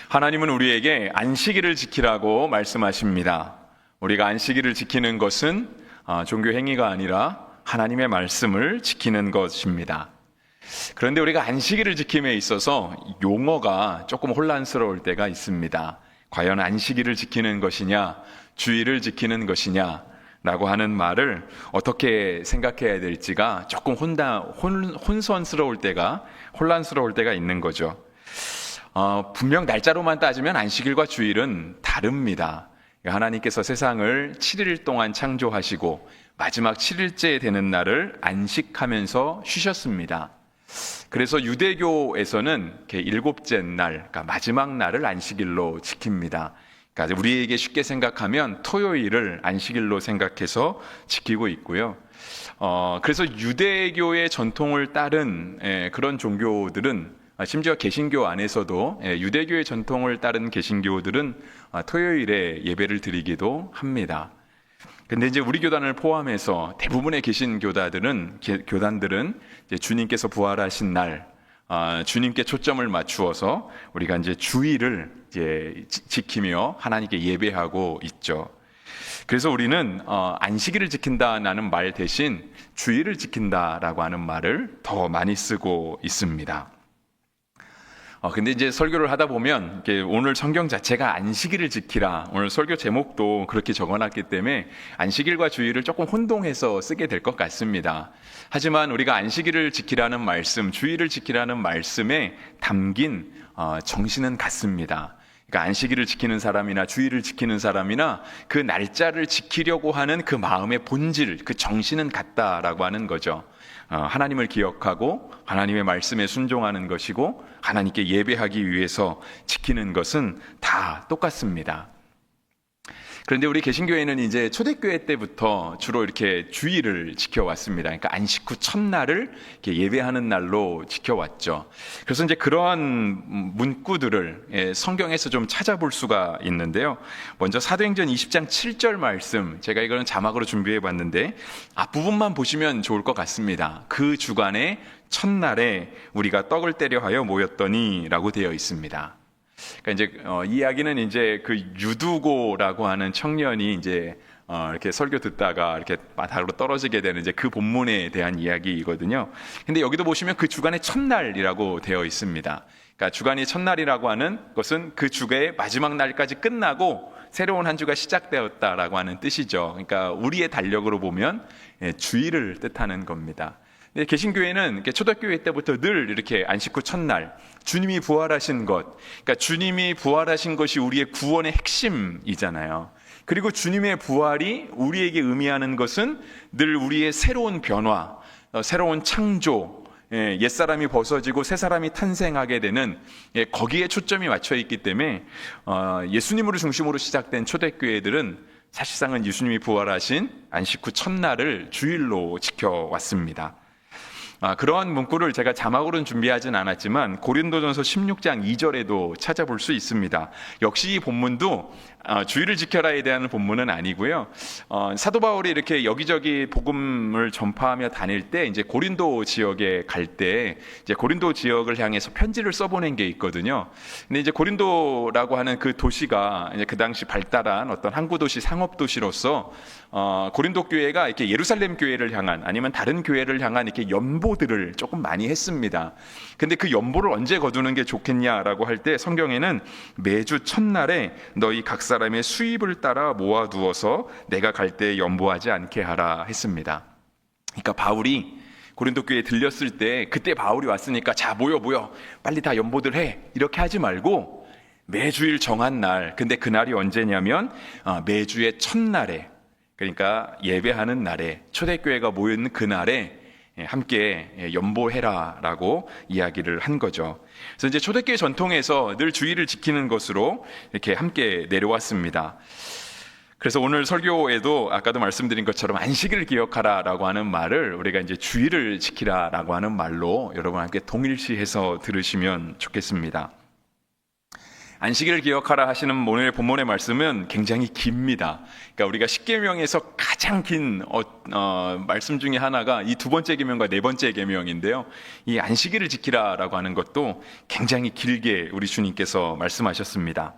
하나님은 우리에게 안식일을 지키라고 말씀하십니다. 우리가 안식일을 지키는 것은 종교 행위가 아니라 하나님의 말씀을 지키는 것입니다. 그런데 우리가 안식일을 지킴에 있어서 용어가 조금 혼란스러울 때가 있습니다. 과연 안식일을 지키는 것이냐, 주일을 지키는 것이냐 라고 하는 말을 어떻게 생각해야 될지가 조금 혼선스러울 때가, 혼란스러울 때가 있는 거죠. 분명 날짜로만 따지면 안식일과 주일은 다릅니다. 하나님께서 세상을 7일 동안 창조하시고 마지막 7일째 되는 날을 안식하면서 쉬셨습니다. 그래서 유대교에서는 일곱째 날, 그러니까 마지막 날을 안식일로 지킵니다. 그러니까 우리에게 쉽게 생각하면 토요일을 안식일로 생각해서 지키고 있고요. 그래서 유대교의 전통을 따른 그런 종교들은, 심지어 개신교 안에서도 유대교의 전통을 따른 개신교들은 토요일에 예배를 드리기도 합니다. 근데 이제 우리 교단을 포함해서 대부분의 교단들은 이제 주님께서 부활하신 날, 주님께 초점을 맞추어서 우리가 이제 주일을 이제 지키며 하나님께 예배하고 있죠. 그래서 우리는 안식일을 지킨다라는 말 대신 주일을 지킨다라고 하는 말을 더 많이 쓰고 있습니다. 근데 이제 설교를 하다 보면 오늘 성경 자체가 안식일을 지키라, 오늘 설교 제목도 그렇게 적어놨기 때문에 안식일과 주일을 조금 혼동해서 쓰게 될 것 같습니다. 하지만 우리가 안식일을 지키라는 말씀, 주일을 지키라는 말씀에 담긴 정신은 같습니다. 그러니까 안식일을 지키는 사람이나 주일을 지키는 사람이나 그 날짜를 지키려고 하는 그 마음의 본질, 그 정신은 같다라고 하는 거죠. 하나님을 기억하고 하나님의 말씀에 순종하는 것이고 하나님께 예배하기 위해서 지키는 것은 다 똑같습니다. 그런데 우리 개신교회는 이제 초대교회 때부터 주로 이렇게 주일을 지켜왔습니다. 그러니까 안식 후 첫날을 이렇게 예배하는 날로 지켜왔죠. 그래서 이제 그러한 문구들을 성경에서 좀 찾아볼 수가 있는데요. 먼저 사도행전 20장 7절 말씀, 제가 이거는 자막으로 준비해 봤는데 앞부분만 보시면 좋을 것 같습니다. 그 주간의 첫날에 우리가 떡을 떼려 하여 모였더니 라고 되어 있습니다. 그러니까 이제 이 이야기는 이제 그 유두고라고 하는 청년이 이제 이렇게 설교 듣다가 이렇게 바닥으로 떨어지게 되는 이제 그 본문에 대한 이야기이거든요. 근데 여기도 보시면 그 주간의 첫날이라고 되어 있습니다. 그러니까 주간의 첫날이라고 하는 것은 그 주의 마지막 날까지 끝나고 새로운 한 주가 시작되었다라고 하는 뜻이죠. 그러니까 우리의 달력으로 보면 주일을 뜻하는 겁니다. 개신교회는 초대교회 때부터 늘 이렇게 안식 후 첫날, 주님이 부활하신 것, 그러니까 주님이 부활하신 것이 우리의 구원의 핵심이잖아요. 그리고 주님의 부활이 우리에게 의미하는 것은 늘 우리의 새로운 변화, 새로운 창조, 옛사람이 벗어지고 새사람이 탄생하게 되는 거기에 초점이 맞춰 있기 때문에 예수님으로 중심으로 시작된 초대교회들은 사실상은 예수님이 부활하신 안식 후 첫날을 주일로 지켜왔습니다. 그러한 문구를 제가 자막으로는 준비하진 않았지만 고린도전서 16장 2절에도 찾아볼 수 있습니다. 역시 이 본문도 주일을 지켜라에 대한 본문은 아니고요. 사도 바울이 이렇게 여기저기 복음을 전파하며 다닐 때 이제 고린도 지역에 갈 때 이제 고린도 지역을 향해서 편지를 써보낸 게 있거든요. 근데 이제 고린도라고 하는 그 도시가 이제 그 당시 발달한 어떤 항구 도시, 상업 도시로서 고린도 교회가 이렇게 예루살렘 교회를 향한 아니면 다른 교회를 향한 이렇게 연보들을 조금 많이 했습니다. 근데 그 연보를 언제 거두는 게 좋겠냐라고 할 때 성경에는 매주 첫날에 너희 각 사람의 수입을 따라 모아두어서 내가 갈 때 연보하지 않게 하라 했습니다. 그러니까 바울이 고린도 교회에 들렸을 때 그때 바울이 왔으니까 자 모여 빨리 다 연보들 해 이렇게 하지 말고 매주일 정한 날, 근데 그날이 언제냐면 매주의 첫날에, 그러니까 예배하는 날에 초대교회가 모여있는 그날에 함께 연보해라라고 이야기를 한 거죠. 그래서 이제 초대교회 전통에서 늘 주일을 지키는 것으로 이렇게 함께 내려왔습니다. 그래서 오늘 설교에도 아까도 말씀드린 것처럼 안식일을 기억하라라고 하는 말을 우리가 이제 주일을 지키라라고 하는 말로 여러분 함께 동일시해서 들으시면 좋겠습니다. 안식일을 기억하라 하시는 오늘의 본문의 말씀은 굉장히 깁니다. 그러니까 우리가 십계명에서 가장 긴 말씀 중에 하나가 이 두 번째 계명과 네 번째 계명인데요. 이 안식일을 지키라라고 하는 것도 굉장히 길게 우리 주님께서 말씀하셨습니다.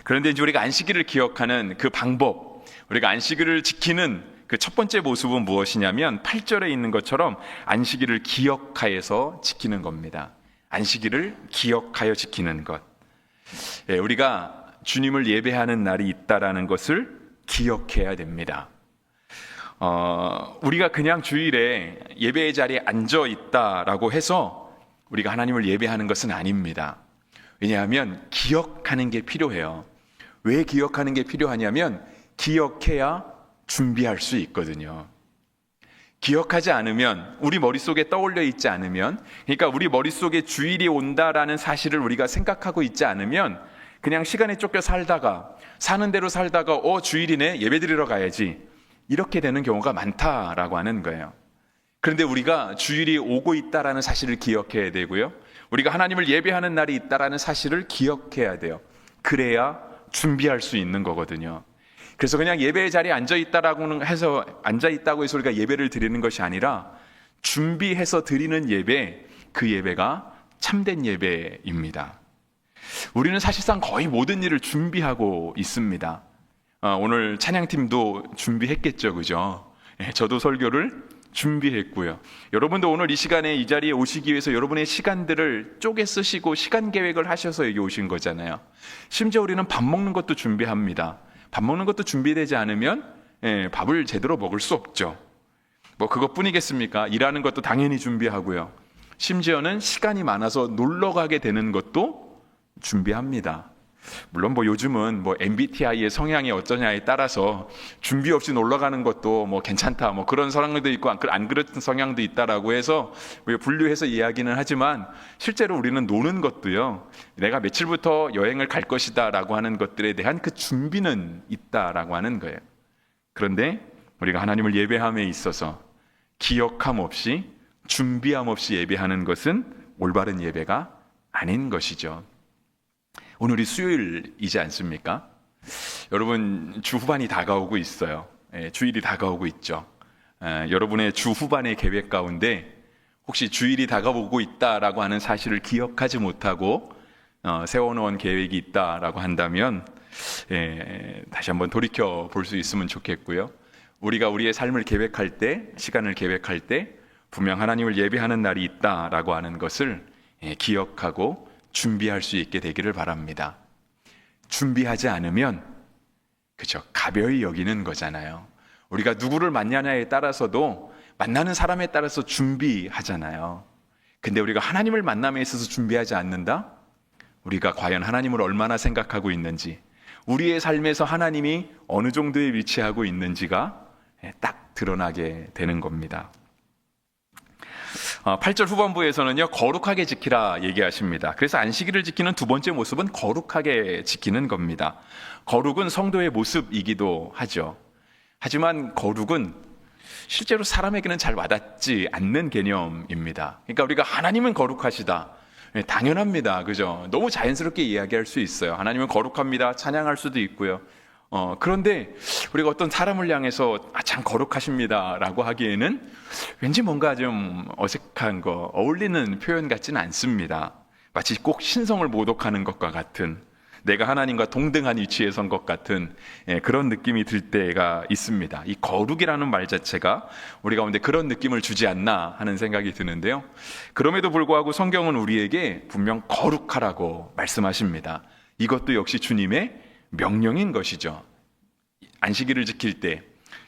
그런데 이제 우리가 안식일을 기억하는 그 방법, 우리가 안식일을 지키는 그 첫 번째 모습은 무엇이냐면 8절에 있는 것처럼 안식일을 기억하여서 지키는 겁니다. 안식일을 기억하여 지키는 것. 우리가 주님을 예배하는 날이 있다라는 것을 기억해야 됩니다. 우리가 그냥 주일에 예배의 자리에 앉아 있다라고 해서 우리가 하나님을 예배하는 것은 아닙니다. 왜냐하면 기억하는 게 필요해요. 왜 기억하는 게 필요하냐면 기억해야 준비할 수 있거든요. 기억하지 않으면, 우리 머릿속에 떠올려 있지 않으면, 그러니까 우리 머릿속에 주일이 온다라는 사실을 우리가 생각하고 있지 않으면 그냥 시간에 쫓겨 살다가, 사는 대로 살다가 주일이네, 예배 드리러 가야지, 이렇게 되는 경우가 많다라고 하는 거예요. 그런데 우리가 주일이 오고 있다라는 사실을 기억해야 되고요, 우리가 하나님을 예배하는 날이 있다라는 사실을 기억해야 돼요. 그래야 준비할 수 있는 거거든요. 그래서 그냥 예배의 자리에 앉아있다고 해서 우리가 예배를 드리는 것이 아니라 준비해서 드리는 예배, 그 예배가 참된 예배입니다. 우리는 사실상 거의 모든 일을 준비하고 있습니다. 오늘 찬양팀도 준비했겠죠, 그죠? 저도 설교를 준비했고요. 여러분도 오늘 이 시간에 이 자리에 오시기 위해서 여러분의 시간들을 쪼개 쓰시고 시간 계획을 하셔서 여기 오신 거잖아요. 심지어 우리는 밥 먹는 것도 준비합니다. 밥 먹는 것도 준비되지 않으면 밥을 제대로 먹을 수 없죠. 뭐 그것뿐이겠습니까? 일하는 것도 당연히 준비하고요. 심지어는 시간이 많아서 놀러 가게 되는 것도 준비합니다. 물론 요즘은 MBTI의 성향이 어쩌냐에 따라서 준비 없이 놀러 가는 것도 괜찮다, 그런 성향도 있고 안 그런 성향도 있다라고 해서 분류해서 이야기는 하지만, 실제로 우리는 노는 것도요, 내가 며칠부터 여행을 갈 것이다라고 하는 것들에 대한 그 준비는 있다라고 하는 거예요. 그런데 우리가 하나님을 예배함에 있어서 기억함 없이, 준비함 없이 예배하는 것은 올바른 예배가 아닌 것이죠. 오늘이 수요일이지 않습니까? 여러분, 주 후반이 다가오고 있어요. 주일이 다가오고 있죠. 여러분의 주 후반의 계획 가운데 혹시 주일이 다가오고 있다라고 하는 사실을 기억하지 못하고 세워놓은 계획이 있다라고 한다면 다시 한번 돌이켜 볼 수 있으면 좋겠고요. 우리가 우리의 삶을 계획할 때, 시간을 계획할 때 분명 하나님을 예배하는 날이 있다라고 하는 것을 기억하고 준비할 수 있게 되기를 바랍니다. 준비하지 않으면 가벼이 여기는 거잖아요. 우리가 누구를 만나냐에 따라서도 만나는 사람에 따라서 준비하잖아요. 근데 우리가 하나님을 만남에 있어서 준비하지 않는다? 우리가 과연 하나님을 얼마나 생각하고 있는지, 우리의 삶에서 하나님이 어느 정도에 위치하고 있는지가 딱 드러나게 되는 겁니다. 8절 후반부에서는요, 거룩하게 지키라 얘기하십니다. 그래서 안식일을 지키는 두 번째 모습은 거룩하게 지키는 겁니다. 거룩은 성도의 모습이기도 하죠. 하지만 거룩은 실제로 사람에게는 잘 와닿지 않는 개념입니다. 그러니까 우리가 하나님은 거룩하시다, 당연합니다, 그죠? 너무 자연스럽게 이야기할 수 있어요. 하나님은 거룩합니다, 찬양할 수도 있고요. 그런데 우리가 어떤 사람을 향해서 참 거룩하십니다 라고 하기에는 왠지 뭔가 좀 어색한 거, 어울리는 표현 같지는 않습니다. 마치 꼭 신성을 모독하는 것과 같은, 내가 하나님과 동등한 위치에 선 것 같은 그런 느낌이 들 때가 있습니다. 이 거룩이라는 말 자체가 우리 가운데 그런 느낌을 주지 않나 하는 생각이 드는데요, 그럼에도 불구하고 성경은 우리에게 분명 거룩하라고 말씀하십니다. 이것도 역시 주님의 명령인 것이죠. 안식일을 지킬 때,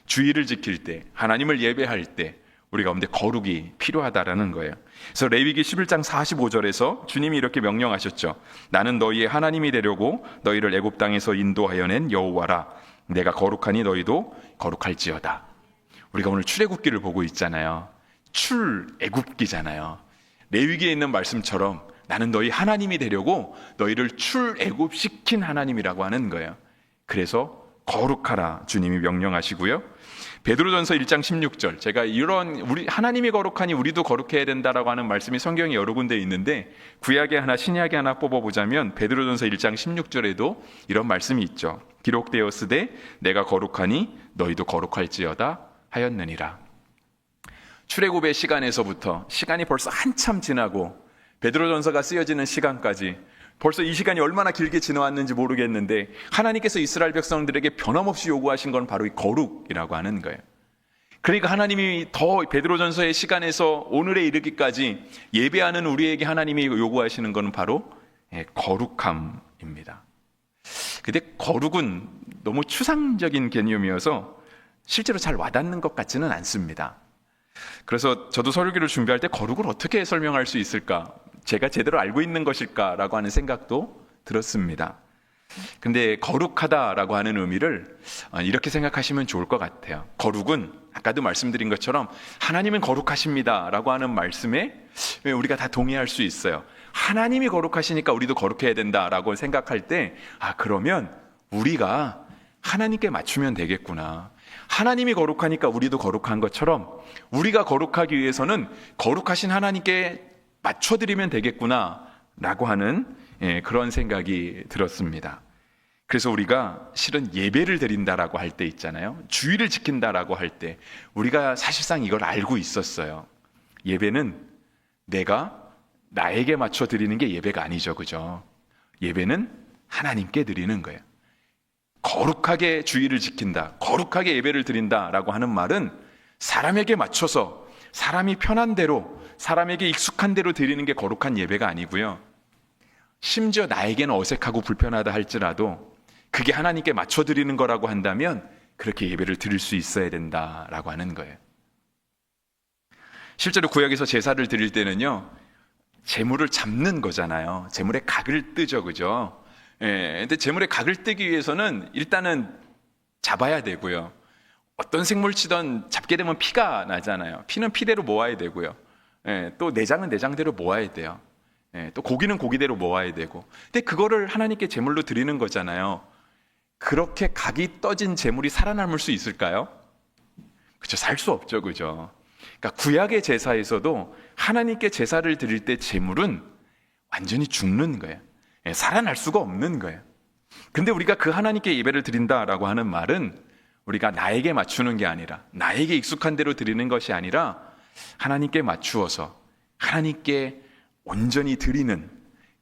주일을 지킬 때, 하나님을 예배할 때 우리 가운데 거룩이 필요하다라는 거예요. 그래서 레위기 11장 45절에서 주님이 이렇게 명령하셨죠. 나는 너희의 하나님이 되려고 너희를 애굽 땅에서 인도하여 낸 여호와라. 내가 거룩하니 너희도 거룩할지어다. 우리가 오늘 출애굽기를 보고 있잖아요. 출애굽기잖아요. 레위기에 있는 말씀처럼 나는 너희 하나님이 되려고 너희를 출애굽시킨 하나님이라고 하는 거예요. 그래서 거룩하라 주님이 명령하시고요. 베드로전서 1장 16절, 제가 우리 하나님이 거룩하니 우리도 거룩해야 된다라고 하는 말씀이 성경에 여러 군데 있는데 구약에 하나 신약에 하나 뽑아보자면 베드로전서 1장 16절에도 이런 말씀이 있죠. 기록되었으되 내가 거룩하니 너희도 거룩할지어다 하였느니라. 출애굽의 시간에서부터 시간이 벌써 한참 지나고 베드로전서가 쓰여지는 시간까지 벌써 이 시간이 얼마나 길게 지나왔는지 모르겠는데 하나님께서 이스라엘 백성들에게 변함없이 요구하신 건 바로 이 거룩이라고 하는 거예요. 그러니까 하나님이 더 베드로전서의 시간에서 오늘에 이르기까지 예배하는 우리에게 하나님이 요구하시는 건 바로 거룩함입니다. 근데 거룩은 너무 추상적인 개념이어서 실제로 잘 와닿는 것 같지는 않습니다. 그래서 저도 설교를 준비할 때 거룩을 어떻게 설명할 수 있을까? 제가 제대로 알고 있는 것일까라고 하는 생각도 들었습니다. 근데 거룩하다라고 하는 의미를 이렇게 생각하시면 좋을 것 같아요. 거룩은 아까도 말씀드린 것처럼 하나님은 거룩하십니다라고 하는 말씀에 우리가 다 동의할 수 있어요. 하나님이 거룩하시니까 우리도 거룩해야 된다라고 생각할 때 그러면 우리가 하나님께 맞추면 되겠구나. 하나님이 거룩하니까 우리도 거룩한 것처럼 우리가 거룩하기 위해서는 거룩하신 하나님께 맞춰드리면 되겠구나 라고 하는 그런 생각이 들었습니다. 그래서 우리가 실은 예배를 드린다라고 할 때 있잖아요. 주의를 지킨다라고 할 때 우리가 사실상 이걸 알고 있었어요. 예배는 내가 나에게 맞춰 드리는 게 예배가 아니죠. 그죠? 예배는 하나님께 드리는 거예요. 거룩하게 주의를 지킨다, 거룩하게 예배를 드린다라고 하는 말은 사람에게 맞춰서 사람이 편한 대로, 사람에게 익숙한 대로 드리는 게 거룩한 예배가 아니고요. 심지어 나에게는 어색하고 불편하다 할지라도 그게 하나님께 맞춰 드리는 거라고 한다면 그렇게 예배를 드릴 수 있어야 된다라고 하는 거예요. 실제로 구약에서 제사를 드릴 때는요, 제물을 잡는 거잖아요. 제물의 각을 뜨죠, 그죠? 근데 제물의 각을 뜨기 위해서는 일단은 잡아야 되고요. 어떤 생물치든 잡게 되면 피가 나잖아요. 피는 피대로 모아야 되고요. 또 내장은 내장대로 모아야 돼요. 또 고기는 고기대로 모아야 되고. 근데 그거를 하나님께 제물로 드리는 거잖아요. 그렇게 각이 떠진 제물이 살아남을 수 있을까요? 그렇죠. 살 수 없죠. 그죠? 그러니까 구약의 제사에서도 하나님께 제사를 드릴 때 제물은 완전히 죽는 거예요. 살아날 수가 없는 거예요. 근데 우리가 그 하나님께 예배를 드린다라고 하는 말은 우리가 나에게 맞추는 게 아니라, 나에게 익숙한 대로 드리는 것이 아니라 하나님께 맞추어서 하나님께 온전히 드리는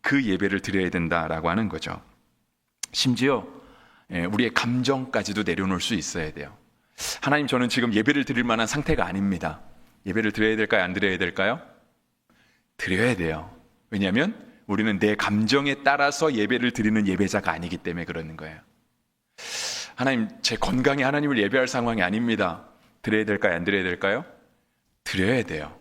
그 예배를 드려야 된다라고 하는 거죠. 심지어 우리의 감정까지도 내려놓을 수 있어야 돼요. 하나님, 저는 지금 예배를 드릴 만한 상태가 아닙니다. 예배를 드려야 될까요? 안 드려야 될까요? 드려야 돼요. 왜냐하면 우리는 내 감정에 따라서 예배를 드리는 예배자가 아니기 때문에 그러는 거예요. 하나님, 제 건강에 하나님을 예배할 상황이 아닙니다. 드려야 될까요? 안 드려야 될까요? 드려야 돼요.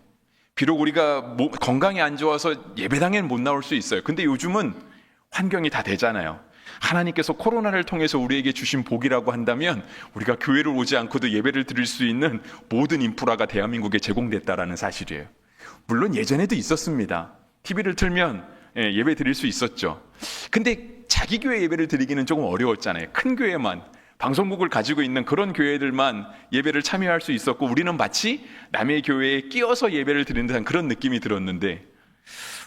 비록 우리가 건강이 안 좋아서 예배당에는 못 나올 수 있어요. 근데 요즘은 환경이 다 되잖아요. 하나님께서 코로나를 통해서 우리에게 주신 복이라고 한다면 우리가 교회를 오지 않고도 예배를 드릴 수 있는 모든 인프라가 대한민국에 제공됐다라는 사실이에요. 물론 예전에도 있었습니다. TV를 틀면 예배 드릴 수 있었죠. 근데 자기 교회 예배를 드리기는 조금 어려웠잖아요. 큰 교회만, 방송국을 가지고 있는 그런 교회들만 예배를 참여할 수 있었고, 우리는 마치 남의 교회에 끼어서 예배를 드리는 듯한 그런 느낌이 들었는데,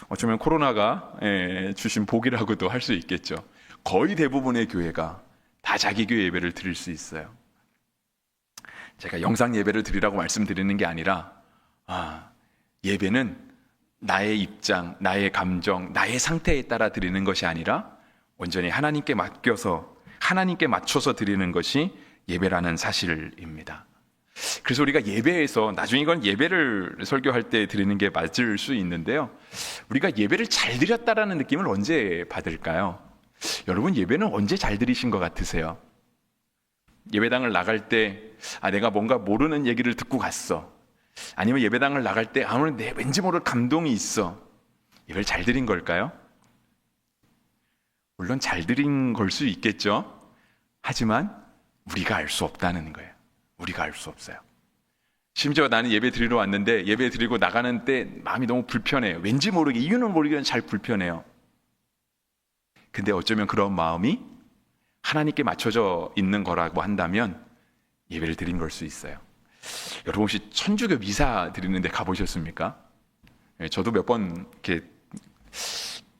어쩌면 코로나가 주신 복이라고도 할 수 있겠죠. 거의 대부분의 교회가 다 자기 교회 예배를 드릴 수 있어요. 제가 영상 예배를 드리라고 말씀드리는 게 아니라, 예배는 나의 입장, 나의 감정, 나의 상태에 따라 드리는 것이 아니라 온전히 하나님께 맡겨서, 하나님께 맞춰서 드리는 것이 예배라는 사실입니다. 그래서 우리가 예배에서, 나중에 이건 예배를 설교할 때 드리는 게 맞을 수 있는데요, 우리가 예배를 잘 드렸다라는 느낌을 언제 받을까요? 여러분, 예배는 언제 잘 드리신 것 같으세요? 예배당을 나갈 때 내가 뭔가 모르는 얘기를 듣고 갔어. 아니면 예배당을 나갈 때 오늘 왠지 모를 감동이 있어. 예배를 잘 드린 걸까요? 물론 잘 드린 걸 수 있겠죠. 하지만 우리가 알 수 없다는 거예요. 우리가 알 수 없어요. 심지어 나는 예배 드리러 왔는데 예배 드리고 나가는 때 마음이 너무 불편해요. 왠지 모르게, 이유는 모르겠는데 잘 불편해요. 근데 어쩌면 그런 마음이 하나님께 맞춰져 있는 거라고 한다면 예배를 드린 걸 수 있어요. 여러분 혹시 천주교 미사 드리는데 가보셨습니까? 저도 몇 번 이렇게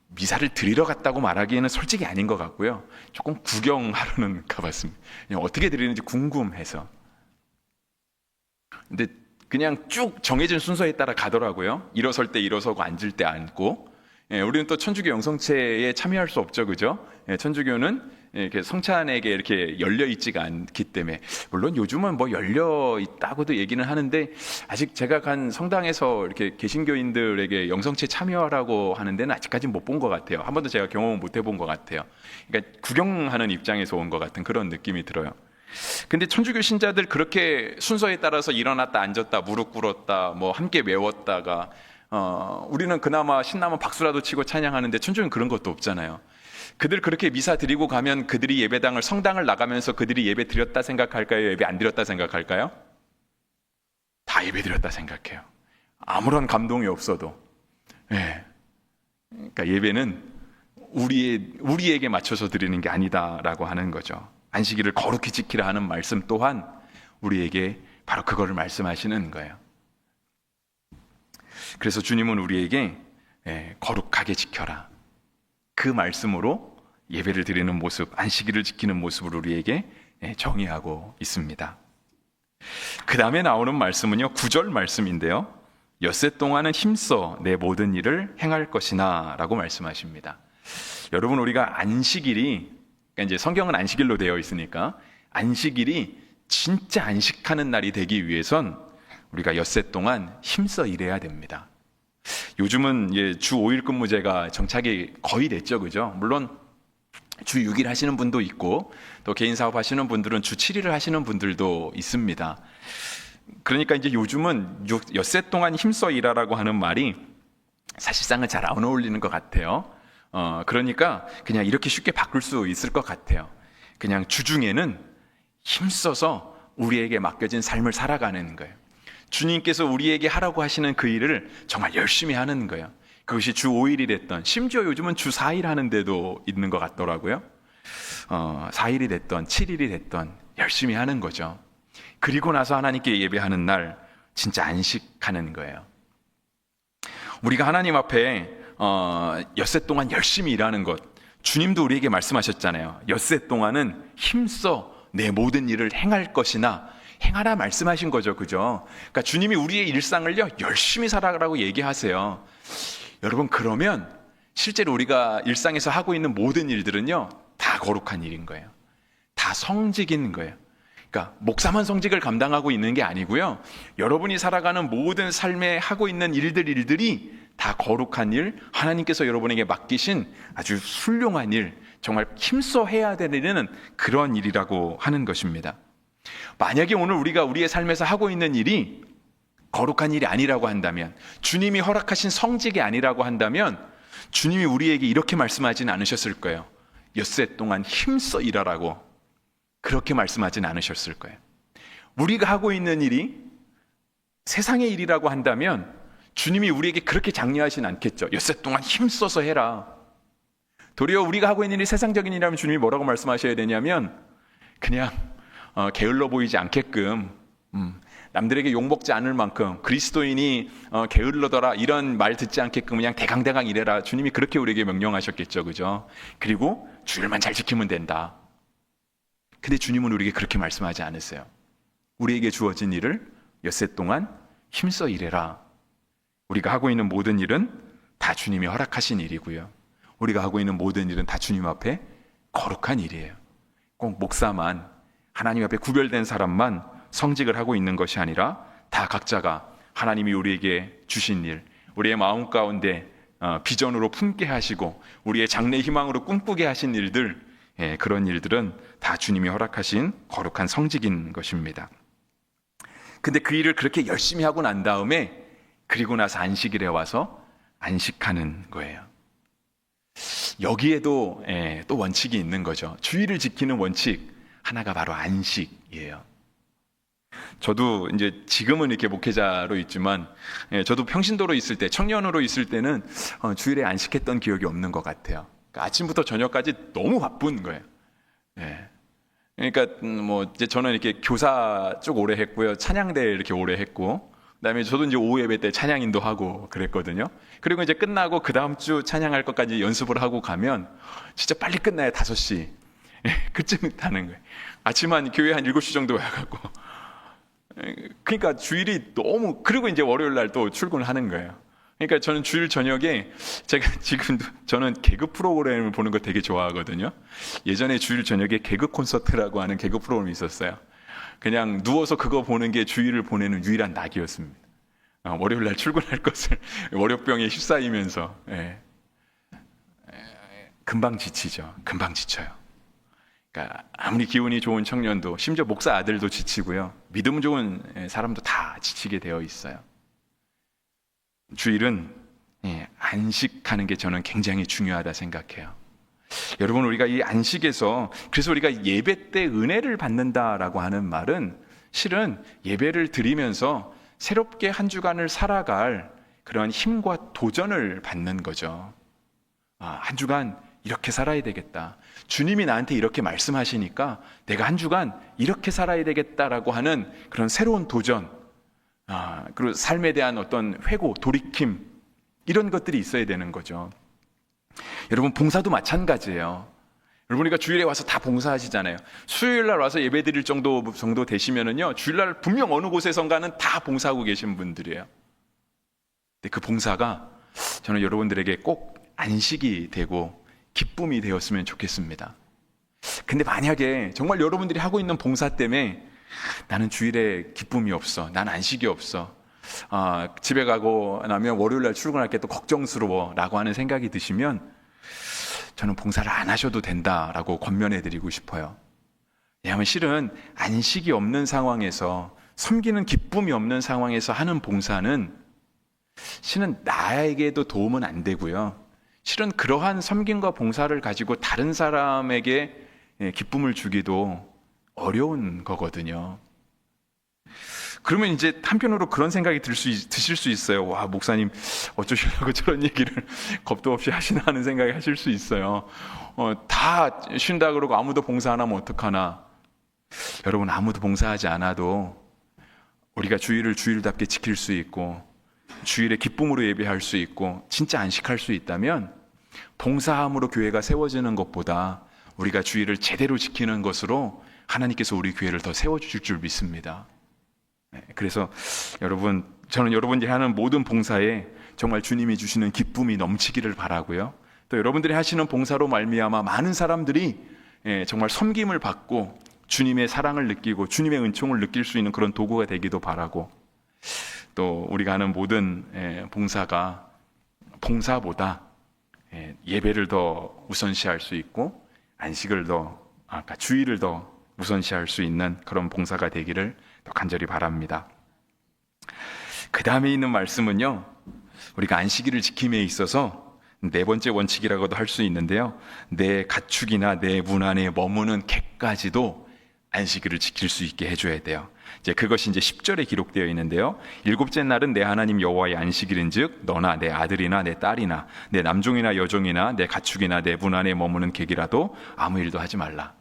미사를 드리러 갔다고 말하기에는 솔직히 아닌 것 같고요. 조금 구경하러는 가봤습니다. 그냥 어떻게 드리는지 궁금해서. 근데 그냥 쭉 정해진 순서에 따라 가더라고요. 일어설 때 일어서고 앉을 때 앉고. 우리는 또 천주교 영성체에 참여할 수 없죠, 그죠? 천주교는 이렇게 성찬에게 이렇게 열려 있지가 않기 때문에, 물론 요즘은 뭐 열려 있다고도 얘기는 하는데, 아직 제가 간 성당에서 이렇게 개신교인들에게 영성체 참여하라고 하는 데는 아직까지 못 본 것 같아요. 한 번도 제가 경험을 못 해본 것 같아요. 그러니까 구경하는 입장에서 온 것 같은 그런 느낌이 들어요. 근데 천주교 신자들 그렇게 순서에 따라서 일어났다 앉았다 무릎 꿇었다 뭐 함께 외웠다가 우리는 그나마 신나면 박수라도 치고 찬양하는데 천주교는 그런 것도 없잖아요. 그들 그렇게 미사 드리고 가면 그들이 예배당을 성당을 나가면서 그들이 예배 드렸다 생각할까요? 예배 안 드렸다 생각할까요? 다 예배 드렸다 생각해요. 아무런 감동이 없어도. 그러니까 예배는 우리에게 맞춰서 드리는 게 아니다라고 하는 거죠. 안식일을 거룩히 지키라 하는 말씀 또한 우리에게 바로 그거를 말씀하시는 거예요. 그래서 주님은 우리에게 거룩하게 지켜라, 그 말씀으로 예배를 드리는 모습, 안식일을 지키는 모습을 우리에게 정의하고 있습니다. 그 다음에 나오는 말씀은요, 9절 말씀인데요, 엿새 동안은 힘써 내 모든 일을 행할 것이나 라고 말씀하십니다. 여러분, 우리가 안식일이, 그러니까 이제 성경은 안식일로 되어 있으니까 안식일이 진짜 안식하는 날이 되기 위해선 우리가 엿새 동안 힘써 일해야 됩니다. 요즘은 주 5일 근무제가 정착이 거의 됐죠, 그죠? 물론 주 6일 하시는 분도 있고 또 개인 사업 하시는 분들은 주 7일을 하시는 분들도 있습니다. 그러니까 이제 요즘은 엿새 동안 힘써 일하라고 하는 말이 사실상은 잘 안 어울리는 것 같아요. 그러니까 그냥 이렇게 쉽게 바꿀 수 있을 것 같아요. 그냥 주중에는 힘써서 우리에게 맡겨진 삶을 살아가는 거예요. 주님께서 우리에게 하라고 하시는 그 일을 정말 열심히 하는 거예요. 그것이 주 5일이 됐던, 심지어 요즘은 주 4일 하는 데도 있는 것 같더라고요. 4일이 됐던 7일이 됐던 열심히 하는 거죠. 그리고 나서 하나님께 예배하는 날 진짜 안식하는 거예요. 우리가 하나님 앞에 엿새 동안 열심히 일하는 것, 주님도 우리에게 말씀하셨잖아요. 엿새 동안은 힘써 내 모든 일을 행할 것이나, 행하라 말씀하신 거죠, 그죠? 그러니까 주님이 우리의 일상을요 열심히 살아가라고 얘기하세요. 여러분, 그러면 실제로 우리가 일상에서 하고 있는 모든 일들은요 다 거룩한 일인 거예요. 다 성직인 거예요. 그러니까 목사만 성직을 감당하고 있는 게 아니고요, 여러분이 살아가는 모든 삶에 하고 있는 일들이 다 거룩한 일, 하나님께서 여러분에게 맡기신 아주 훌륭한 일, 정말 힘써 해야 되는 그런 일이라고 하는 것입니다. 만약에 오늘 우리가 우리의 삶에서 하고 있는 일이 거룩한 일이 아니라고 한다면, 주님이 허락하신 성직이 아니라고 한다면 주님이 우리에게 이렇게 말씀하지는 않으셨을 거예요. 엿새 동안 힘써 일하라고 그렇게 말씀하지는 않으셨을 거예요. 우리가 하고 있는 일이 세상의 일이라고 한다면 주님이 우리에게 그렇게 장려하진 않겠죠. 엿새 동안 힘써서 해라. 도리어 우리가 하고 있는 일이 세상적인 일이라면 주님이 뭐라고 말씀하셔야 되냐면, 그냥 게을러 보이지 않게끔, 남들에게 욕먹지 않을 만큼, 그리스도인이 게을러더라 이런 말 듣지 않게끔 그냥 대강대강 일해라. 주님이 그렇게 우리에게 명령하셨겠죠, 그죠? 그리고 주일만 잘 지키면 된다. 근데 주님은 우리에게 그렇게 말씀하지 않으세요. 우리에게 주어진 일을 엿새 동안 힘써 일해라. 우리가 하고 있는 모든 일은 다 주님이 허락하신 일이고요, 우리가 하고 있는 모든 일은 다 주님 앞에 거룩한 일이에요. 꼭 목사만, 하나님 앞에 구별된 사람만 성직을 하고 있는 것이 아니라 다 각자가 하나님이 우리에게 주신 일, 우리의 마음 가운데 비전으로 품게 하시고 우리의 장래 희망으로 꿈꾸게 하신 일들, 그런 일들은 다 주님이 허락하신 거룩한 성직인 것입니다. 근데 그 일을 그렇게 열심히 하고 난 다음에, 그리고 나서 안식일에 와서 안식하는 거예요. 여기에도 또 원칙이 있는 거죠. 주일을 지키는 원칙 하나가 바로 안식이에요. 저도 이제 지금은 이렇게 목회자로 있지만, 저도 평신도로 있을 때, 청년으로 있을 때는 주일에 안식했던 기억이 없는 것 같아요. 그러니까 아침부터 저녁까지 너무 바쁜 거예요. 예. 그러니까 뭐 이제 저는 이렇게 교사 쪽 오래 했고요. 찬양대 이렇게 오래 했고, 그다음에 저도 이제 오후 예배 때 찬양인도 하고 그랬거든요. 그리고 이제 끝나고 그 다음 주 찬양할 것까지 연습을 하고 가면 진짜 빨리 끝나요. 5시. 예, 그쯤 타는 거예요. 아침 한 교회 한 7시 정도 와갖고. 그러니까 주일이 너무, 그리고 이제 월요일 날 또 출근을 하는 거예요. 그러니까 저는 주일 저녁에, 제가 지금도 저는 개그 프로그램을 보는 거 되게 좋아하거든요. 예전에 주일 저녁에 개그 콘서트라고 하는 개그 프로그램이 있었어요. 그냥 누워서 그거 보는 게 주일을 보내는 유일한 낙이었습니다. 월요일 날 출근할 것을 월요병에 휩싸이면서, 예. 금방 지치죠. 금방 지쳐요. 그러니까 아무리 기운이 좋은 청년도, 심지어 목사 아들도 지치고요. 믿음 좋은 사람도 다 지치게 되어 있어요. 주일은 안식하는 게 저는 굉장히 중요하다 생각해요. 여러분, 우리가 이 안식에서, 그래서 우리가 예배 때 은혜를 받는다라고 하는 말은 실은 예배를 드리면서 새롭게 한 주간을 살아갈 그런 힘과 도전을 받는 거죠. 한 주간 이렇게 살아야 되겠다. 주님이 나한테 이렇게 말씀하시니까 내가 한 주간 이렇게 살아야 되겠다라고 하는 그런 새로운 도전, 그리고 삶에 대한 어떤 회고, 돌이킴, 이런 것들이 있어야 되는 거죠. 여러분, 봉사도 마찬가지예요. 여러분이가 주일에 와서 다 봉사하시잖아요. 수요일 날 와서 예배 드릴 정도 되시면은요, 주일 날 분명 어느 곳에선가는 다 봉사하고 계신 분들이에요. 근데 그 봉사가 저는 여러분들에게 꼭 안식이 되고 기쁨이 되었으면 좋겠습니다. 근데 만약에 정말 여러분들이 하고 있는 봉사 때문에 나는 주일에 기쁨이 없어, 난 안식이 없어, 집에 가고 나면 월요일날 출근할 게 또 걱정스러워 라고 하는 생각이 드시면 저는 봉사를 안 하셔도 된다라고 권면해 드리고 싶어요. 왜냐하면 실은 안식이 없는 상황에서, 섬기는 기쁨이 없는 상황에서 하는 봉사는 실은 나에게도 도움은 안 되고요. 실은 그러한 섬김과 봉사를 가지고 다른 사람에게 기쁨을 주기도 어려운 거거든요. 그러면 이제 한편으로 그런 생각이 드실 수 있어요. 와, 목사님 어쩌시려고 저런 얘기를 겁도 없이 하시나 하는 생각이 하실 수 있어요. 다 쉰다 그러고 아무도 봉사 안 하면 어떡하나. 여러분, 아무도 봉사하지 않아도 우리가 주일을 주일답게 지킬 수 있고 주일에 기쁨으로 예배할 수 있고 진짜 안식할 수 있다면 봉사함으로 교회가 세워지는 것보다 우리가 주일을 제대로 지키는 것으로 하나님께서 우리 교회를 더 세워주실 줄 믿습니다. 그래서 여러분, 저는 여러분들이 하는 모든 봉사에 정말 주님이 주시는 기쁨이 넘치기를 바라고요. 또 여러분들이 하시는 봉사로 말미암아 많은 사람들이 정말 섬김을 받고 주님의 사랑을 느끼고 주님의 은총을 느낄 수 있는 그런 도구가 되기도 바라고, 또 우리가 하는 모든 봉사가 봉사보다 예배를 더 우선시할 수 있고 안식을 주일을 더 우선시할 수 있는 그런 봉사가 되기를 더 간절히 바랍니다. 그 다음에 있는 말씀은요, 우리가 안식일을 지킴에 있어서 4번째 원칙이라고도 할 수 있는데요, 내 가축이나 내 문 안에 머무는 객까지도 안식일을 지킬 수 있게 해줘야 돼요. 그것이 이제 10절에 기록되어 있는데요, 7째 날은 내 하나님 여호와의 안식일인즉 너나 내 아들이나 내 딸이나 내 남종이나 여종이나 내 가축이나 내 문 안에 머무는 객이라도 아무 일도 하지 말라.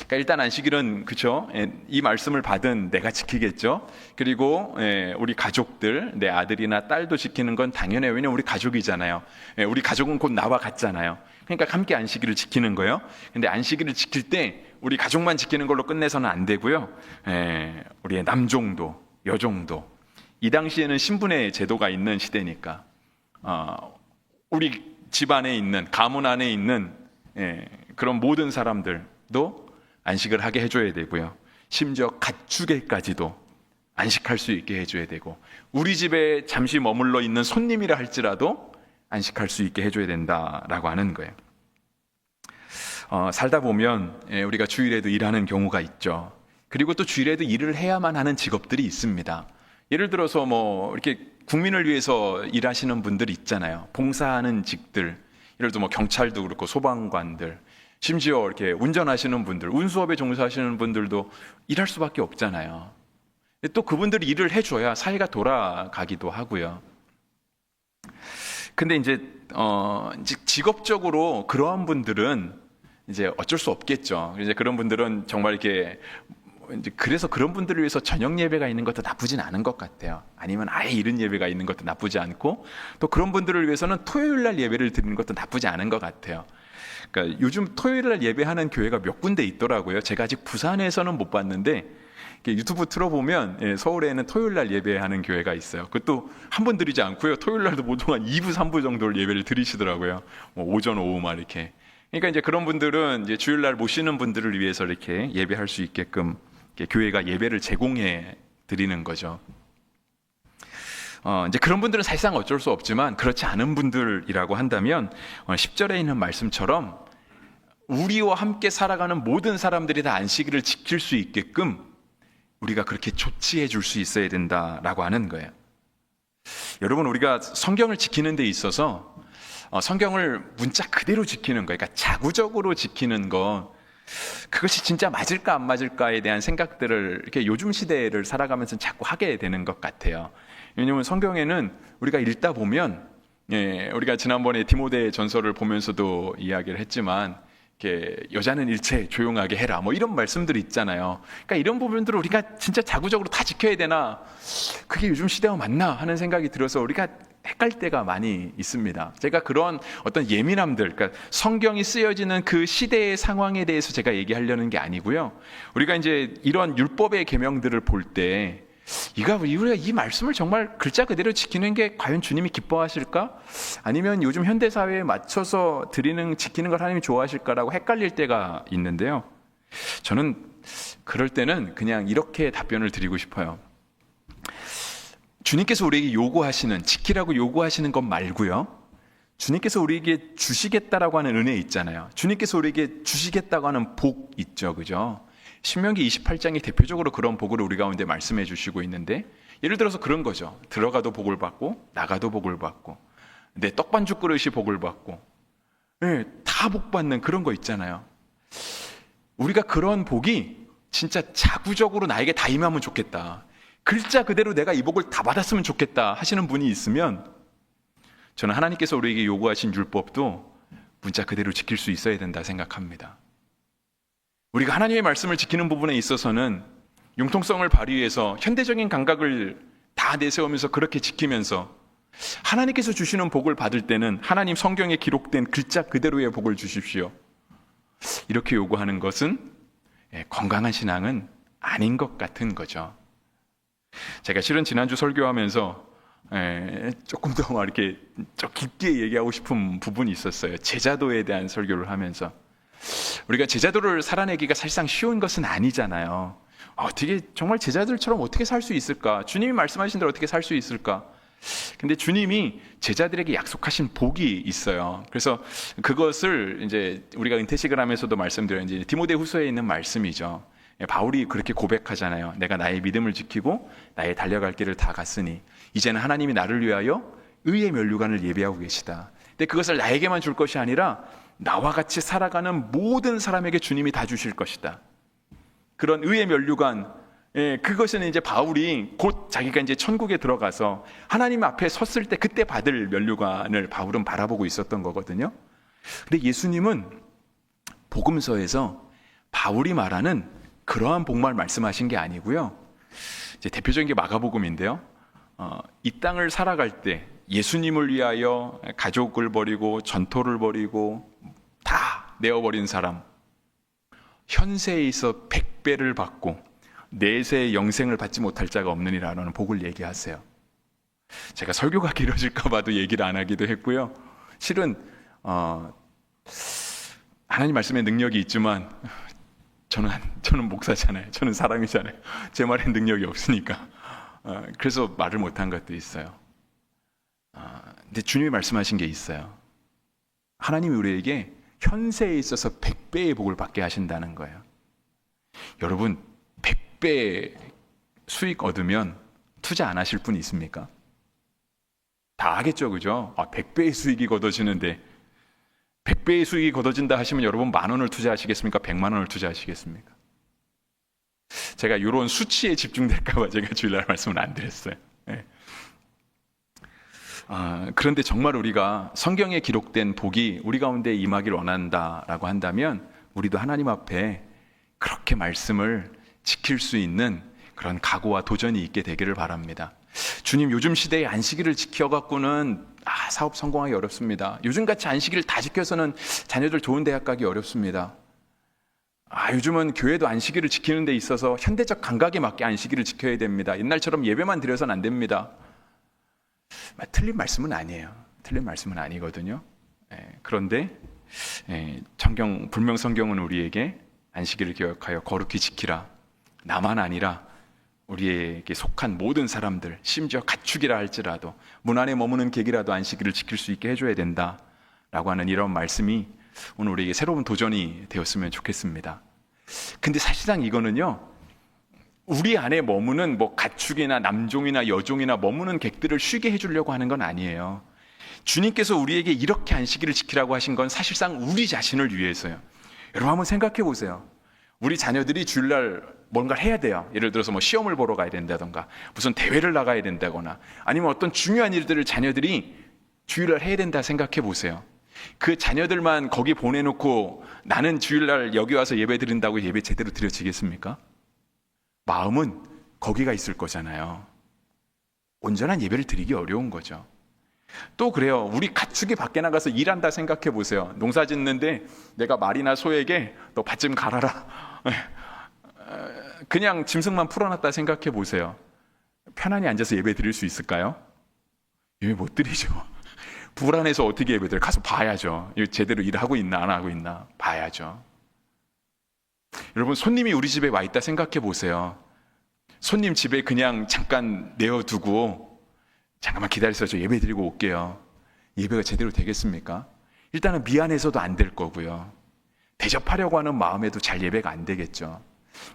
그러니까 일단 안식일은, 그렇죠, 이 말씀을 받은 내가 지키겠죠. 그리고 우리 가족들, 내 아들이나 딸도 지키는 건 당연해요. 왜냐면 우리 가족이잖아요. 우리 가족은 곧 나와 같잖아요. 그러니까 함께 안식일을 지키는 거예요. 근데 안식일을 지킬 때 우리 가족만 지키는 걸로 끝내서는 안 되고요, 우리의 남종도 여종도, 이 당시에는 신분의 제도가 있는 시대니까 우리 집안에 있는, 가문 안에 있는 그런 모든 사람들도 안식을 하게 해줘야 되고요, 심지어 가축에까지도 안식할 수 있게 해줘야 되고, 우리 집에 잠시 머물러 있는 손님이라 할지라도 안식할 수 있게 해줘야 된다라고 하는 거예요. 살다 보면 우리가 주일에도 일하는 경우가 있죠. 그리고 또 주일에도 일을 해야만 하는 직업들이 있습니다. 예를 들어서 뭐 이렇게 국민을 위해서 일하시는 분들 있잖아요. 봉사하는 직들, 예를 들어 뭐 경찰도 그렇고 소방관들, 심지어 이렇게 운전하시는 분들, 운수업에 종사하시는 분들도 일할 수밖에 없잖아요. 또 그분들이 일을 해줘야 사회가 돌아가기도 하고요. 근데 이제 직업적으로 그러한 분들은 이제 어쩔 수 없겠죠. 이제 그런 분들은 정말 이렇게 이제 그래서 그런 분들을 위해서 저녁 예배가 있는 것도 나쁘진 않은 것 같아요. 아니면 아예 이른 예배가 있는 것도 나쁘지 않고, 또 그런 분들을 위해서는 토요일 날 예배를 드리는 것도 나쁘지 않은 것 같아요. 그러니까 요즘 토요일 날 예배하는 교회가 몇 군데 있더라고요. 제가 아직 부산에서는 못 봤는데 유튜브 틀어보면 서울에는 토요일 날 예배하는 교회가 있어요. 그것도 한 번 드리지 않고요. 토요일 날도 보통 한 2부, 3부 정도를 예배를 드리시더라고요. 뭐 오전, 오후 막 이렇게. 그러니까 이제 그런 분들은 이제 주일 날 모시는 분들을 위해서 이렇게 예배할 수 있게끔 교회가 예배를 제공해 드리는 거죠. 이제 그런 분들은 사실상 어쩔 수 없지만, 그렇지 않은 분들이라고 한다면 10절에 있는 말씀처럼 우리와 함께 살아가는 모든 사람들이 다 안식일을 지킬 수 있게끔 우리가 그렇게 조치해 줄 수 있어야 된다라고 하는 거예요. 여러분, 우리가 성경을 지키는 데 있어서 성경을 문자 그대로 지키는 거, 그러니까 자구적으로 지키는 거, 그것이 진짜 맞을까 안 맞을까에 대한 생각들을 이렇게 요즘 시대를 살아가면서 자꾸 하게 되는 것 같아요. 왜냐하면 성경에는 우리가 읽다 보면, 우리가 지난번에 디모데 전서를 보면서도 이야기를 했지만, 이렇게 여자는 일체 조용하게 해라, 뭐 이런 말씀들이 있잖아요. 그러니까 이런 부분들을 우리가 진짜 자구적으로 다 지켜야 되나, 그게 요즘 시대와 맞나 하는 생각이 들어서 우리가 헷갈릴 때가 많이 있습니다. 제가 그런 어떤 예민함들, 그러니까 성경이 쓰여지는 그 시대의 상황에 대해서 제가 얘기하려는 게 아니고요. 우리가 이제 이런 율법의 계명들을 볼 때, 우리가 이 말씀을 정말 글자 그대로 지키는 게 과연 주님이 기뻐하실까? 아니면 요즘 현대 사회에 맞춰서 지키는 걸 하나님이 좋아하실까라고 헷갈릴 때가 있는데요. 저는 그럴 때는 그냥 이렇게 답변을 드리고 싶어요. 주님께서 우리에게 지키라고 요구하시는 것 말고요, 주님께서 우리에게 주시겠다라고 하는 은혜 있잖아요. 주님께서 우리에게 주시겠다고 하는 복 있죠, 그죠? 신명기 28장이 대표적으로 그런 복을 우리 가운데 말씀해 주시고 있는데, 예를 들어서 그런 거죠. 들어가도 복을 받고 나가도 복을 받고 내 떡반죽 그릇이 복을 받고, 다 복 받는 그런 거 있잖아요. 우리가 그런 복이 진짜 자구적으로 나에게 다 임하면 좋겠다, 글자 그대로 내가 이 복을 다 받았으면 좋겠다 하시는 분이 있으면, 저는 하나님께서 우리에게 요구하신 율법도 문자 그대로 지킬 수 있어야 된다 생각합니다. 우리가 하나님의 말씀을 지키는 부분에 있어서는 융통성을 발휘해서 현대적인 감각을 다 내세우면서 그렇게 지키면서 하나님께서 주시는 복을 받을 때는 하나님 성경에 기록된 글자 그대로의 복을 주십시오, 이렇게 요구하는 것은 건강한 신앙은 아닌 것 같은 거죠. 제가 실은 지난주 설교하면서 조금 더 이렇게 좀 깊게 얘기하고 싶은 부분이 있었어요. 제자도에 대한 설교를 하면서, 우리가 제자도를 살아내기가 사실상 쉬운 것은 아니잖아요. 어떻게 정말 제자들처럼 어떻게 살 수 있을까? 주님이 말씀하신 대로 어떻게 살 수 있을까? 근데 주님이 제자들에게 약속하신 복이 있어요. 그래서 그것을 이제 우리가 은퇴식을 하면서도 말씀드려요. 이제 디모데후서에 있는 말씀이죠. 바울이 그렇게 고백하잖아요. 내가 나의 믿음을 지키고 나의 달려갈 길을 다 갔으니 이제는 하나님이 나를 위하여 의의 면류관을 예비하고 계시다. 근데 그것을 나에게만 줄 것이 아니라 나와 같이 살아가는 모든 사람에게 주님이 다 주실 것이다. 그런 의의 면류관, 그것은 이제 바울이 곧 자기가 이제 천국에 들어가서 하나님 앞에 섰을 때 그때 받을 면류관을 바울은 바라보고 있었던 거거든요. 근데 예수님은 복음서에서 바울이 말하는 그러한 복만 말씀하신 게 아니고요. 이제 대표적인 게 마가복음인데요. 이 땅을 살아갈 때 예수님을 위하여 가족을 버리고 전토를 벌이고 다 내어버린 사람, 현세에 있어 100배를 받고 내세의 영생을 받지 못할 자가 없느니라는 복을 얘기하세요. 제가 설교가 길어질까 봐도 얘기를 안 하기도 했고요. 실은 하나님 말씀에 능력이 있지만 저는 목사잖아요. 저는 사람이잖아요. 제 말에 능력이 없으니까. 그래서 말을 못한 것도 있어요. 근데 주님이 말씀하신 게 있어요. 하나님이 우리에게 현세에 있어서 100배의 복을 받게 하신다는 거예요. 여러분, 100배 수익 얻으면 투자 안 하실 분 있습니까? 다 하겠죠, 그죠? 100배의 수익이 거둬지는데 100배의 수익이 거둬진다 하시면 여러분 10,000원을 투자하시겠습니까? 100만 원을 투자하시겠습니까? 제가 이런 수치에 집중될까 봐 제가 주일날 말씀을 안 드렸어요. 네. 그런데 정말 우리가 성경에 기록된 복이 우리 가운데 임하기를 원한다라고 한다면 우리도 하나님 앞에 그렇게 말씀을 지킬 수 있는 그런 각오와 도전이 있게 되기를 바랍니다. 주님, 요즘 시대에 안식일을 지켜갖고는 사업 성공하기 어렵습니다. 요즘같이 안식일을 다 지켜서는 자녀들 좋은 대학 가기 어렵습니다. 요즘은 교회도 안식일을 지키는 데 있어서 현대적 감각에 맞게 안식일을 지켜야 됩니다. 옛날처럼 예배만 드려서는 안 됩니다. 틀린 말씀은 아니에요. 틀린 말씀은 아니거든요. 그런데 분명 성경은 우리에게 안식일을 기억하여 거룩히 지키라. 나만 아니라 우리에게 속한 모든 사람들, 심지어 가축이라 할지라도 문 안에 머무는 객이라도 안식일을 지킬 수 있게 해줘야 된다라고 하는 이런 말씀이 오늘 우리에게 새로운 도전이 되었으면 좋겠습니다. 근데 사실상 이거는요, 우리 안에 머무는 가축이나 남종이나 여종이나 머무는 객들을 쉬게 해주려고 하는 건 아니에요. 주님께서 우리에게 이렇게 안식일을 지키라고 하신 건 사실상 우리 자신을 위해서요. 여러분 한번 생각해 보세요. 우리 자녀들이 주일날 뭔가를 해야 돼요. 예를 들어서 시험을 보러 가야 된다던가 무슨 대회를 나가야 된다거나 아니면 어떤 중요한 일들을 자녀들이 주일날 해야 된다 생각해 보세요. 그 자녀들만 거기 보내놓고 나는 주일날 여기 와서 예배 드린다고 예배 제대로 드려지겠습니까? 마음은 거기가 있을 거잖아요. 온전한 예배를 드리기 어려운 거죠. 또 그래요. 우리 가축이 밖에 나가서 일한다 생각해 보세요. 농사 짓는데 내가 말이나 소에게 너 밭 좀 갈아라. 그냥 짐승만 풀어놨다 생각해 보세요. 편안히 앉아서 예배 드릴 수 있을까요? 예배 못 드리죠. 불안해서 어떻게 예배 드려요? 가서 봐야죠. 제대로 일하고 있나 안 하고 있나 봐야죠. 여러분, 손님이 우리 집에 와 있다 생각해 보세요. 손님 집에 그냥 잠깐 내어두고 잠깐만 기다리세요. 저 예배 드리고 올게요. 예배가 제대로 되겠습니까? 일단은 미안해서도 안 될 거고요. 대접하려고 하는 마음에도 잘 예배가 안 되겠죠.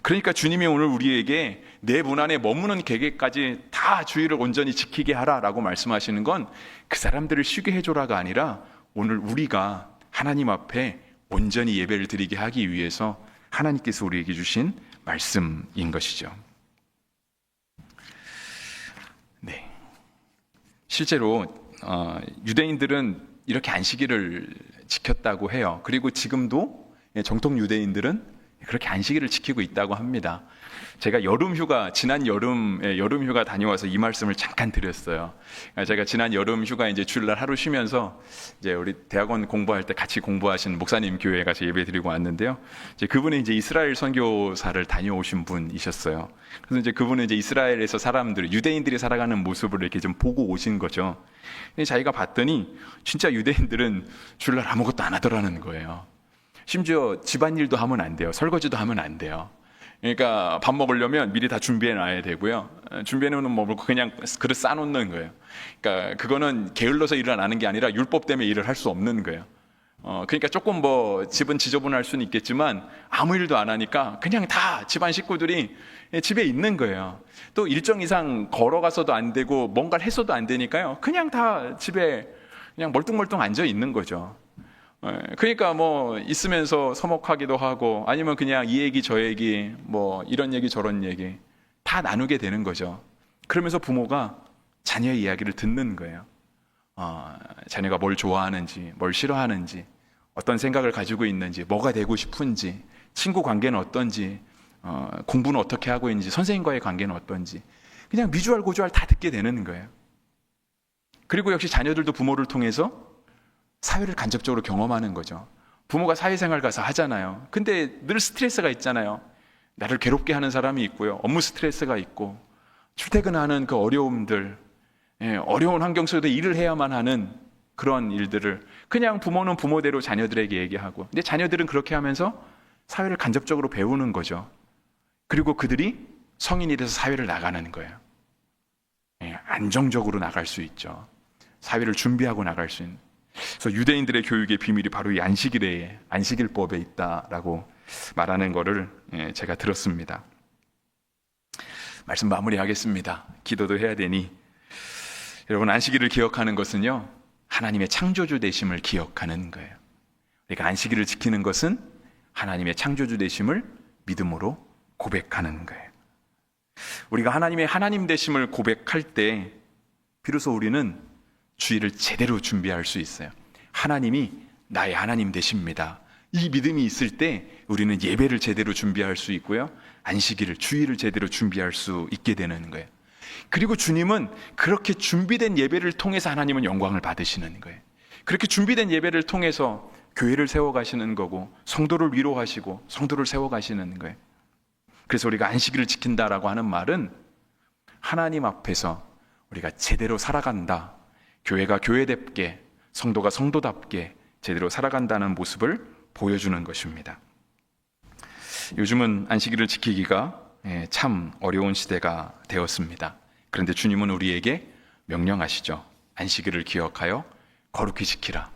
그러니까 주님이 오늘 우리에게 내 문 안에 머무는 객에까지 다 주의를 온전히 지키게 하라라고 말씀하시는 건 그 사람들을 쉬게 해줘라가 아니라 오늘 우리가 하나님 앞에 온전히 예배를 드리게 하기 위해서 하나님께서 우리에게 주신 말씀인 것이죠. 네. 실제로 유대인들은 이렇게 안식일을 지켰다고 해요. 그리고 지금도 정통 유대인들은 그렇게 안식일을 지키고 있다고 합니다. 제가 지난 여름에 여름 휴가 다녀와서 이 말씀을 잠깐 드렸어요. 제가 지난 여름 휴가 이제 주일날 하루 쉬면서 이제 우리 대학원 공부할 때 같이 공부하신 목사님 교회에 가서 예배 드리고 왔는데요. 이제 그분이 이제 이스라엘 선교사를 다녀오신 분이셨어요. 그래서 이제 그분은 이제 이스라엘에서 유대인들이 살아가는 모습을 이렇게 좀 보고 오신 거죠. 자기가 봤더니 진짜 유대인들은 주일날 아무것도 안 하더라는 거예요. 심지어 집안일도 하면 안 돼요. 설거지도 하면 안 돼요. 그러니까 밥 먹으려면 미리 다 준비해 놔야 되고요. 준비해 놓는 뭐 그냥 그릇 싸놓는 거예요. 그러니까 그거는 게을러서 일을 안 하는 게 아니라 율법 때문에 일을 할 수 없는 거예요. 그러니까 조금 집은 지저분할 수는 있겠지만 아무 일도 안 하니까 그냥 다 집안 식구들이 집에 있는 거예요. 또 일정 이상 걸어가서도 안 되고 뭔가를 했어도 안 되니까요. 그냥 다 집에 그냥 멀뚱멀뚱 앉아 있는 거죠. 그러니까 있으면서 서먹하기도 하고 아니면 그냥 이 얘기 저 얘기 이런 얘기 저런 얘기 다 나누게 되는 거죠. 그러면서 부모가 자녀의 이야기를 듣는 거예요. 자녀가 뭘 좋아하는지 뭘 싫어하는지 어떤 생각을 가지고 있는지 뭐가 되고 싶은지 친구 관계는 어떤지 공부는 어떻게 하고 있는지 선생님과의 관계는 어떤지 그냥 미주알 고주알 다 듣게 되는 거예요. 그리고 역시 자녀들도 부모를 통해서 사회를 간접적으로 경험하는 거죠. 부모가 사회생활 가서 하잖아요. 근데 늘 스트레스가 있잖아요. 나를 괴롭게 하는 사람이 있고요. 업무 스트레스가 있고 출퇴근하는 그 어려움들, 어려운 환경 속에서 일을 해야만 하는 그런 일들을 그냥 부모는 부모대로 자녀들에게 얘기하고 근데 자녀들은 그렇게 하면서 사회를 간접적으로 배우는 거죠. 그리고 그들이 성인이 돼서 사회를 나가는 거예요. 안정적으로 나갈 수 있죠. 사회를 준비하고 나갈 수 있는. 그래서 유대인들의 교육의 비밀이 바로 이 안식일법에 있다라고 말하는 거를 제가 들었습니다. 말씀 마무리하겠습니다. 기도도 해야 되니 여러분, 안식일을 기억하는 것은요 하나님의 창조주 되심을 기억하는 거예요. 그러니까 안식일을 지키는 것은 하나님의 창조주 되심을 믿음으로 고백하는 거예요. 우리가 하나님의 하나님 되심을 고백할 때 비로소 우리는 주일을 제대로 준비할 수 있어요. 하나님이 나의 하나님 되십니다. 이 믿음이 있을 때 우리는 예배를 제대로 준비할 수 있고요. 안식일을, 주일을 제대로 준비할 수 있게 되는 거예요. 그리고 주님은 그렇게 준비된 예배를 통해서 하나님은 영광을 받으시는 거예요. 그렇게 준비된 예배를 통해서 교회를 세워가시는 거고, 성도를 위로하시고 성도를 세워가시는 거예요. 그래서 우리가 안식일을 지킨다라고 하는 말은 하나님 앞에서 우리가 제대로 살아간다, 교회가 교회답게, 성도가 성도답게 제대로 살아간다는 모습을 보여주는 것입니다. 요즘은 안식일을 지키기가 참 어려운 시대가 되었습니다. 그런데 주님은 우리에게 명령하시죠. 안식일을 기억하여 거룩히 지키라.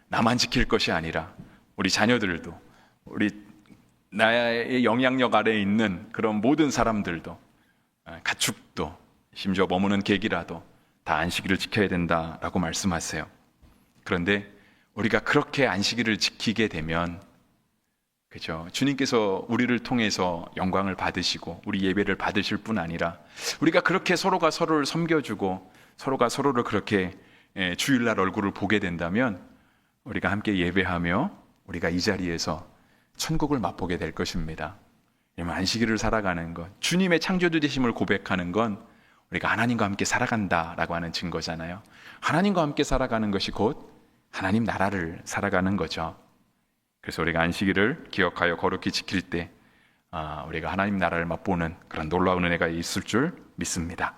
나만 지킬 것이 아니라 우리 자녀들도, 우리 나의 영향력 아래에 있는 그런 모든 사람들도, 가축도, 심지어 머무는 객이라도 다 안식일을 지켜야 된다라고 말씀하세요. 그런데 우리가 그렇게 안식일을 지키게 되면, 그죠? 주님께서 우리를 통해서 영광을 받으시고 우리 예배를 받으실 뿐 아니라, 우리가 그렇게 서로가 서로를 섬겨주고 서로가 서로를 그렇게 주일날 얼굴을 보게 된다면 우리가 함께 예배하며 우리가 이 자리에서 천국을 맛보게 될 것입니다. 안식일을 살아가는 것, 주님의 창조주 되심을 고백하는 건 우리가 하나님과 함께 살아간다라고 하는 증거잖아요. 하나님과 함께 살아가는 것이 곧 하나님 나라를 살아가는 거죠. 그래서 우리가 안식일을 기억하여 거룩히 지킬 때 우리가 하나님 나라를 맛보는 그런 놀라운 은혜가 있을 줄 믿습니다.